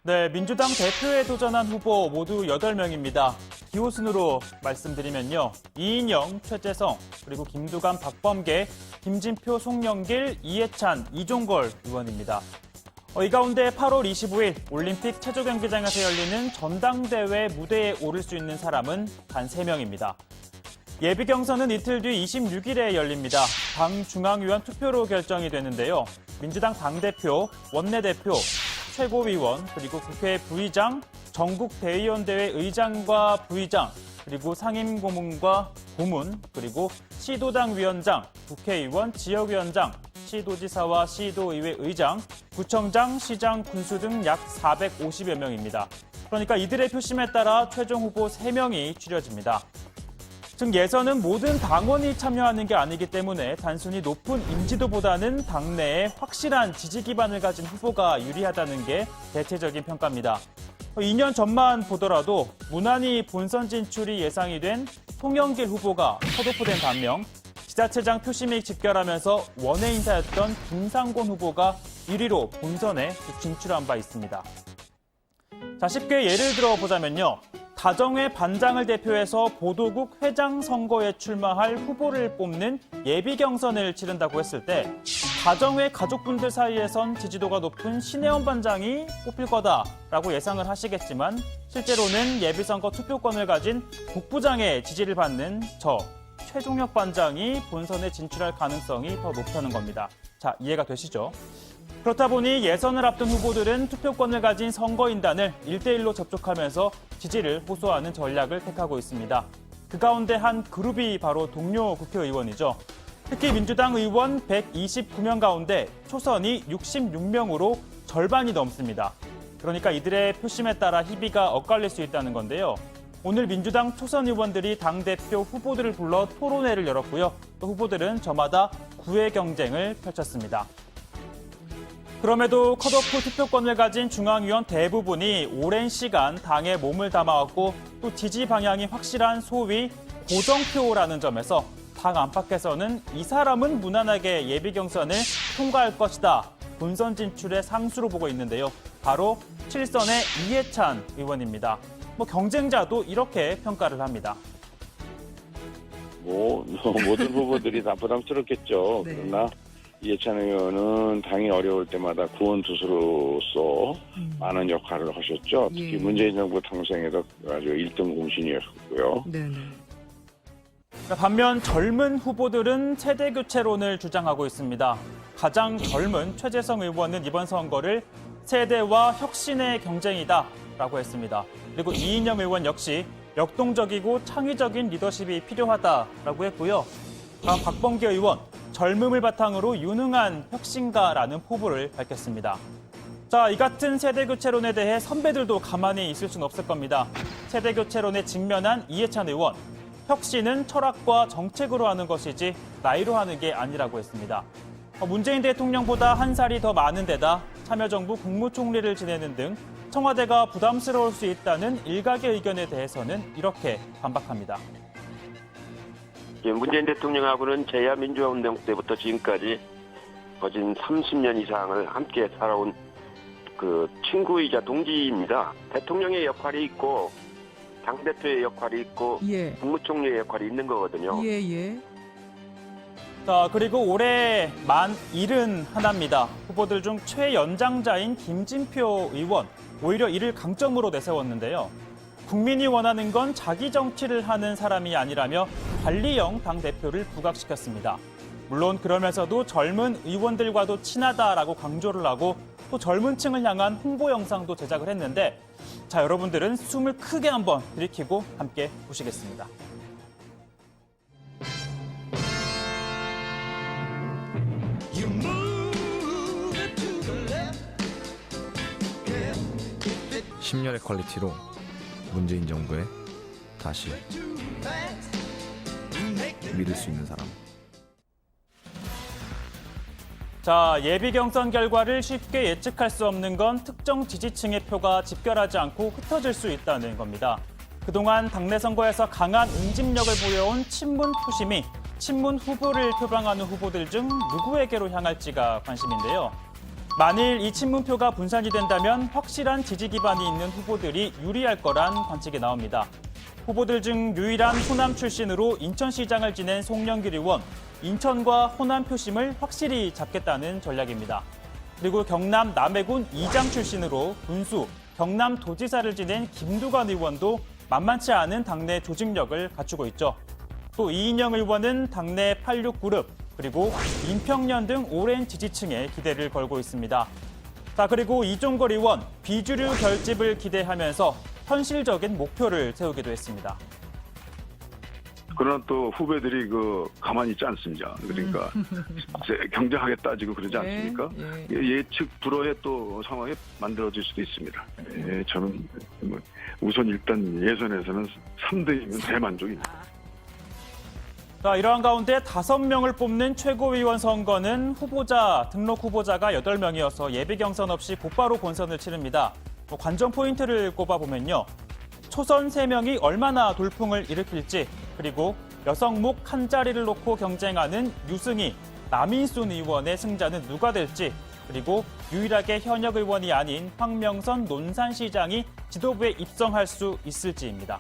네, 민주당 대표에 도전한 후보 모두 8명입니다. 기호 순으로 말씀드리면요. 이인영, 최재성, 그리고 김두관, 박범계, 김진표, 송영길, 이해찬, 이종걸 의원입니다. 이 가운데 8월 25일 올림픽 체조경기장에서 열리는 전당대회 무대에 오를 수 있는 사람은 단 3명입니다. 예비 경선은 이틀 뒤 26일에 열립니다. 당 중앙위원 투표로 결정이 되는데요. 민주당 당대표, 원내대표, 최고위원, 그리고 국회 부의장, 전국대의원대회 의장과 부의장, 그리고 상임고문과 고문, 그리고 시도당 위원장, 국회의원, 지역위원장, 시도지사와 시도의회 의장, 구청장, 시장, 군수 등 약 450여 명입니다. 그러니까 이들의 표심에 따라 최종 후보 3명이 추려집니다. 즉 예선은 모든 당원이 참여하는 게 아니기 때문에 단순히 높은 인지도보다는 당내에 확실한 지지 기반을 가진 후보가 유리하다는 게 대체적인 평가입니다. 2년 전만 보더라도 무난히 본선 진출이 예상이 된 송영길 후보가 컷오프된 반면 지자체장 표심이 직결하면서 원외 인사였던 김상곤 후보가 1위로 본선에 진출한 바 있습니다. 자, 쉽게 예를 들어 보자면요. 다정회 반장을 대표해서 보도국 회장 선거에 출마할 후보를 뽑는 예비 경선을 치른다고 했을 때 다정회 가족분들 사이에선 지지도가 높은 신혜원 반장이 뽑힐 거다라고 예상을 하시겠지만 실제로는 예비선거 투표권을 가진 국부장의 지지를 받는 최종혁 반장이 본선에 진출할 가능성이 더 높다는 겁니다. 자, 이해가 되시죠? 그렇다 보니 예선을 앞둔 후보들은 투표권을 가진 선거인단을 1대1로 접촉하면서 지지를 호소하는 전략을 택하고 있습니다. 그 가운데 한 그룹이 바로 동료 국회의원이죠. 특히 민주당 의원 129명 가운데 초선이 66명으로 절반이 넘습니다. 그러니까 이들의 표심에 따라 희비가 엇갈릴 수 있다는 건데요. 오늘 민주당 초선 의원들이 당대표 후보들을 불러 토론회를 열었고요. 또 후보들은 저마다 구애 경쟁을 펼쳤습니다. 그럼에도 컷오프 투표권을 가진 중앙위원 대부분이 오랜 시간 당에 몸을 담아왔고 또 지지 방향이 확실한 소위 고정표라는 점에서 당 안팎에서는 이 사람은 무난하게 예비 경선을 통과할 것이다. 본선 진출의 상수로 보고 있는데요. 바로 7선의 이해찬 의원입니다. 경쟁자도 이렇게 평가를 합니다. 모든 후보들이 다 부담스럽겠죠. 네. 그러나 이해찬 의원은 당이 어려울 때마다 구원투수로서 많은 역할을 하셨죠. 특히 예. 문재인 정부 탄생에도 아주 1등 공신이었고요. 네네. 반면 젊은 후보들은 세대교체론을 주장하고 있습니다. 가장 젊은 최재성 의원은 이번 선거를 세대와 혁신의 경쟁이다라고 했습니다. 그리고 이인영 의원 역시 역동적이고 창의적인 리더십이 필요하다라고 했고요. 다음 박범계 의원, 젊음을 바탕으로 유능한 혁신가라는 포부를 밝혔습니다. 자, 이 같은 세대교체론에 대해 선배들도 가만히 있을 수는 없을 겁니다. 세대교체론에 직면한 이해찬 의원, 혁신은 철학과 정책으로 하는 것이지 나이로 하는 게 아니라고 했습니다. 문재인 대통령보다 한 살이 더 많은 데다 참여정부 국무총리를 지내는 등 청와대가 부담스러울 수 있다는 일각의 의견에 대해서는 이렇게 반박합니다. 문재인 대통령하고는 제야민주화운동 때부터 지금까지 거진 30년 이상을 함께 살아온 그 친구이자 동지입니다. 대통령의 역할이 있고 당대표의 역할이 있고 예. 국무총리의 역할이 있는 거거든요. 예. 자, 그리고 올해 만 71입니다. 후보들 중 최연장자인 김진표 의원, 오히려 이를 강점으로 내세웠는데요. 국민이 원하는 건 자기 정치를 하는 사람이 아니라며 관리형 당대표를 부각시켰습니다. 물론 그러면서도 젊은 의원들과도 친하다라고 강조를 하고 또 젊은 층을 향한 홍보 영상도 제작을 했는데 자, 여러분들은 숨을 크게 한번 들이키고 함께 보시겠습니다. (10년의) 퀄리티로 문재인 정부에 다시 믿을 수 있는 사람. 자, 예비 경선 결과를 쉽게 예측할 수 없는 건 특정 지지층의 표가 집결하지 않고 흩어질 수 있다는 겁니다. 그동안 당내 선거에서 강한 응집력을 보여온 친문 표심이 친문 후보를 표방하는 후보들 중 누구에게로 향할지가 관심인데요. 만일 이 친문표가 분산이 된다면 확실한 지지 기반이 있는 후보들이 유리할 거란 관측이 나옵니다. 후보들 중 유일한 호남 출신으로 인천시장을 지낸 송영길 의원, 인천과 호남 표심을 확실히 잡겠다는 전략입니다. 그리고 경남 남해군 이장 출신으로 군수, 경남도지사를 지낸 김두관 의원도 만만치 않은 당내 조직력을 갖추고 있죠. 또 이인영 의원은 당내 86그룹, 그리고 인평년 등 오랜 지지층에 기대를 걸고 있습니다. 자, 그리고 이종걸 의원, 비주류 결집을 기대하면서 현실적인 목표를 세우기도 했습니다. 그러나 또 후배들이 가만히 있지 않습니다. 그러니까 경쟁하게 따지고 그러지 않습니까? 예측 불허의 또 상황이 만들어질 수도 있습니다. 저는 우선 일단 예선에서는 3등이면 대만족입니다. 자, 이러한 가운데 5명을 뽑는 최고위원 선거는 등록 후보자가 8명이어서 예비 경선 없이 곧바로 본선을 치릅니다. 관전 포인트를 꼽아보면요. 초선 3명이 얼마나 돌풍을 일으킬지, 그리고 여성목 한 자리를 놓고 경쟁하는 유승희, 남인순 의원의 승자는 누가 될지, 그리고 유일하게 현역 의원이 아닌 황명선 논산시장이 지도부에 입성할 수 있을지입니다.